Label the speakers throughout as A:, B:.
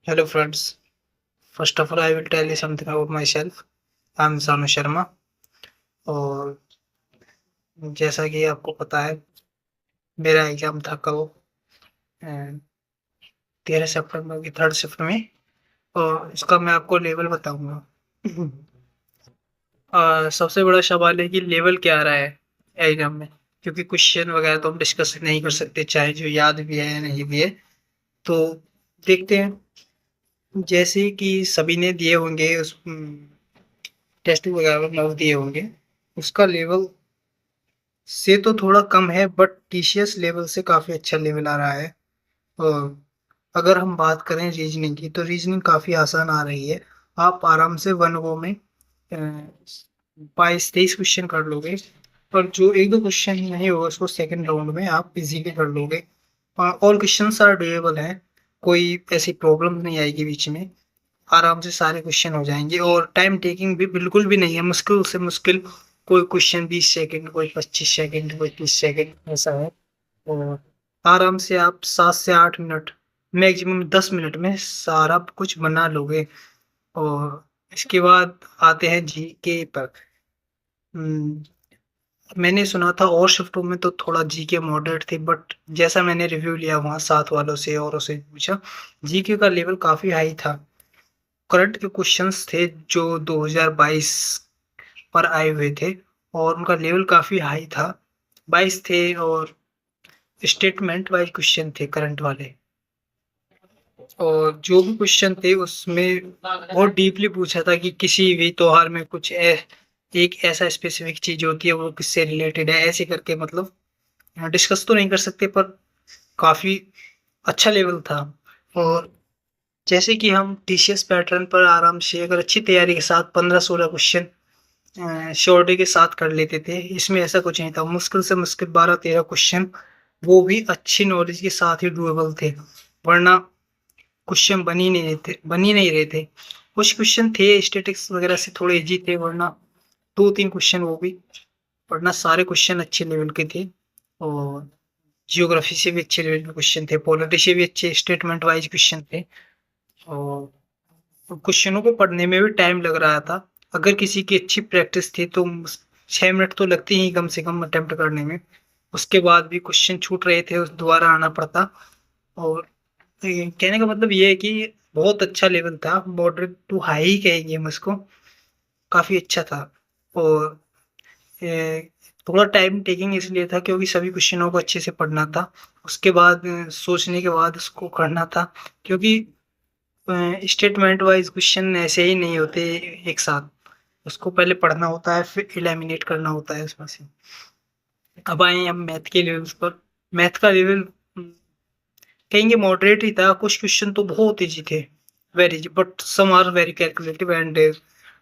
A: Hello friends. First of all, I will tell you something about myself. I'm Sanu Sharma और जैसा कि आपको पता है मेरा एग्जाम था कल 13 सितंबर की थर्ड शिफ्ट में और इसका मैं आपको लेवल बताऊंगा। सबसे बड़ा सवाल है कि लेवल क्या आ रहा है एग्जाम में, क्योंकि क्वेश्चन वगैरह तो हम डिस्कस नहीं कर सकते चाहे जो याद भी है या नहीं भी है। तो देखते हैं, जैसे कि सभी ने दिए होंगे उस टेस्ट वगैरह मार्क्स दिए होंगे, उसका लेवल से तो थोड़ा कम है बट टीसीएस लेवल से काफ़ी अच्छा लेवल आ रहा है। और अगर हम बात करें रीजनिंग की तो रीजनिंग काफ़ी आसान आ रही है। आप आराम से वन गो में 22-23 क्वेश्चन कर लोगे और जो एक दो क्वेश्चन नहीं होगा उसको सेकंड राउंड में आप इजीली कर लोगे। ऑल क्वेश्चंस आर डुएबल हैं, कोई ऐसी प्रॉब्लम नहीं आएगी बीच में। आराम से सारे क्वेश्चन हो जाएंगे और टाइम टेकिंग भी बिल्कुल भी नहीं है, मुश्किल से मुश्किल कोई क्वेश्चन 20 सेकंड, कोई 25 सेकंड, कोई 30 सेकंड ऐसा है। और आराम से आप 7 से 8 मिनट, मैक्सिमम 10 मिनट में सारा कुछ बना लोगे। और इसके बाद आते हैं जीके पर। हम्म, मैंने सुना था और शिफ्टों में तो थोड़ा जीके मॉडरेट थी बट जैसा मैंने रिव्यू लिया वहाँ साथ वालों से और उसे पूछा, जीके का लेवल काफ़ी हाई था। करंट के क्वेश्चंस थे जो 2022 पर आए हुए थे और उनका लेवल काफ़ी हाई था, 22 थे। और स्टेटमेंट वाइज क्वेश्चन थे करंट वाले, और जो भी क्वेश्चन थे उसमें बहुत डीपली पूछा था कि किसी भी त्योहार में एक ऐसा स्पेसिफिक चीज होती है वो किससे रिलेटेड है, ऐसे करके मतलब डिस्कस तो नहीं कर सकते पर काफ़ी अच्छा लेवल था। और जैसे कि हम टीसीएस पैटर्न पर आराम से अगर अच्छी तैयारी के साथ 15-16 क्वेश्चन श्योरिटी के साथ कर लेते थे, इसमें ऐसा कुछ नहीं था। मुश्किल से मुश्किल 12-13 क्वेश्चन, वो भी अच्छी नॉलेज के साथ ही डुएबल थे, वरना क्वेश्चन बन ही नहीं रहे थे। कुछ क्वेश्चन थे स्टेटिक्स वगैरह से थोड़े इजी थे, वरना 2-3 क्वेश्चन वो भी, वरना सारे क्वेश्चन अच्छे लेवल के थे। और जियोग्राफी से भी अच्छे लेवल के क्वेश्चन थे, पॉलिटी से भी अच्छे स्टेटमेंट वाइज क्वेश्चन थे। और क्वेश्चनों को पढ़ने में भी टाइम लग रहा था। अगर किसी की अच्छी प्रैक्टिस थी तो 6 मिनट तो लगती ही कम से कम अटेम्प्ट करने में। उसके बाद भी क्वेश्चन छूट रहे थे, उस दोबारा आना पड़ता। और कहने का मतलब ये है कि बहुत अच्छा लेवल था, मॉडरेट टू हाई कहेंगे हम इसको, काफ़ी अच्छा था। और थोड़ा टाइम टेकिंग इसलिए था क्योंकि सभी क्वेश्चनों को अच्छे से पढ़ना था, उसके बाद सोचने के बाद उसको करना था। क्योंकि स्टेटमेंट वाइज क्वेश्चन ऐसे ही नहीं होते एक साथ, उसको पहले पढ़ना होता है फिर एलिमिनेट करना होता है उसमें से। अब आए हम मैथ के लेवल्स पर। मैथ का लेवल कहेंगे मॉडरेट ही था, कुछ क्वेश्चन तो बहुत इजी थे, very easy, but some are very calculative and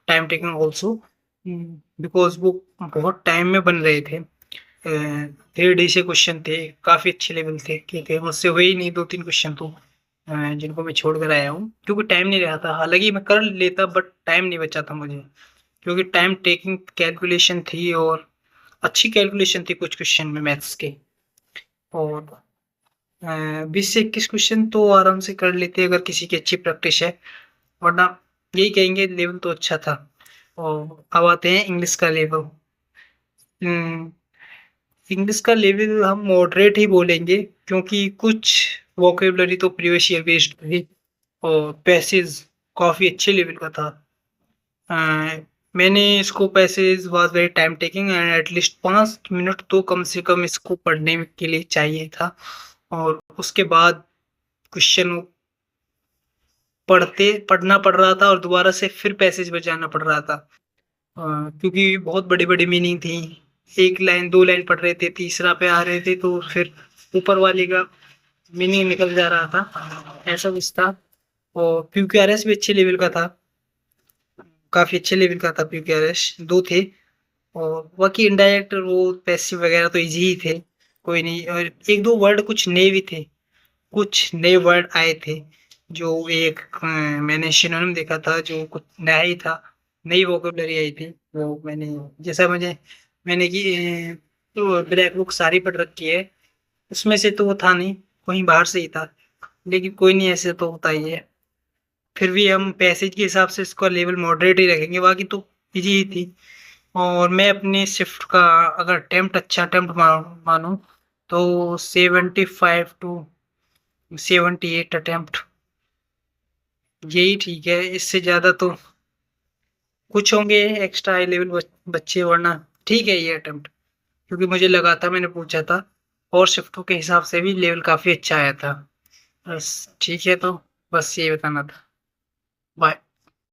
A: time taking also, because वो बहुत टाइम में बन रहे थे। 3D से क्वेश्चन थे, काफ़ी अच्छे लेवल थे कि थे, मुझसे हुए ही नहीं 2-3 क्वेश्चन तो जिनको मैं छोड़ कर आया हूँ क्योंकि टाइम नहीं रहा था। हालांकि मैं कर लेता बट टाइम नहीं बचा था मुझे, क्योंकि टाइम टेकिंग कैलकुलेशन थी और अच्छी कैलकुलेशन थी कुछ क्वेश्चन में मैथ्स के। और 20 से 21 क्वेश्चन तो आराम से कर लेते अगर किसी की अच्छी प्रैक्टिस है, वरना यही कहेंगे लेवल तो अच्छा था। और अब आते हैं इंग्लिश का लेवल। इंग्लिश का लेवल हम मॉडरेट ही बोलेंगे क्योंकि कुछ वोकेबलरी तो प्रीवियस ईयर बेस्ड थी और पैसेज काफ़ी अच्छे लेवल का था। अ, मैंने इसको passage was very time taking and at least 5 minute तो कम से कम इसको पढ़ने के लिए चाहिए था। और उसके बाद क्वेश्चन पढ़ना पड़ रहा था और दोबारा से फिर पैसेज बचाना पड़ रहा था। क्योंकि बहुत बड़ी बड़ी मीनिंग थी, एक लाइन दो लाइन पढ़ रहे थे, तीसरा पे आ रहे थे तो फिर ऊपर वाले का मीनिंग निकल जा रहा था, ऐसा कुछ था। और प्यूकेआरएस भी अच्छे लेवल का था, काफी अच्छे लेवल का था प्यूकेआरएस, दो थे। और बाकी इनडायरेक्ट वो पैसिव वगैरह तो इजी ही थे, कोई नहीं। और एक दो वर्ड कुछ नए भी थे, कुछ नए वर्ड आए थे। जो एक मैंने सिनोनिम देखा था जो कुछ नया ही था, नई वोकेबलरी आई थी। वो मैंने जैसा मैंने कि तो ब्लैक बुक सारी पढ़ रखी है, उसमें से तो वो था नहीं, कहीं बाहर से ही था। लेकिन कोई नहीं, ऐसे तो होता ही है। फिर भी हम पैसेज के हिसाब से इसका लेवल मॉडरेट ही रखेंगे, बाकी तो इजी ही थी। और मैं अपने शिफ्ट का अगर अटेम्प्ट मानूं तो 75 to 78 अटेम्प्ट यही ठीक है। इससे ज़्यादा तो कुछ होंगे एक्स्ट्रा हाई लेवल बच्चे, वरना ठीक है ये अटेम्प्ट, क्योंकि मुझे लगा था, मैंने पूछा था और शिफ्टों के हिसाब से भी लेवल काफ़ी अच्छा आया था। बस ठीक है, तो बस ये बताना था। बाय।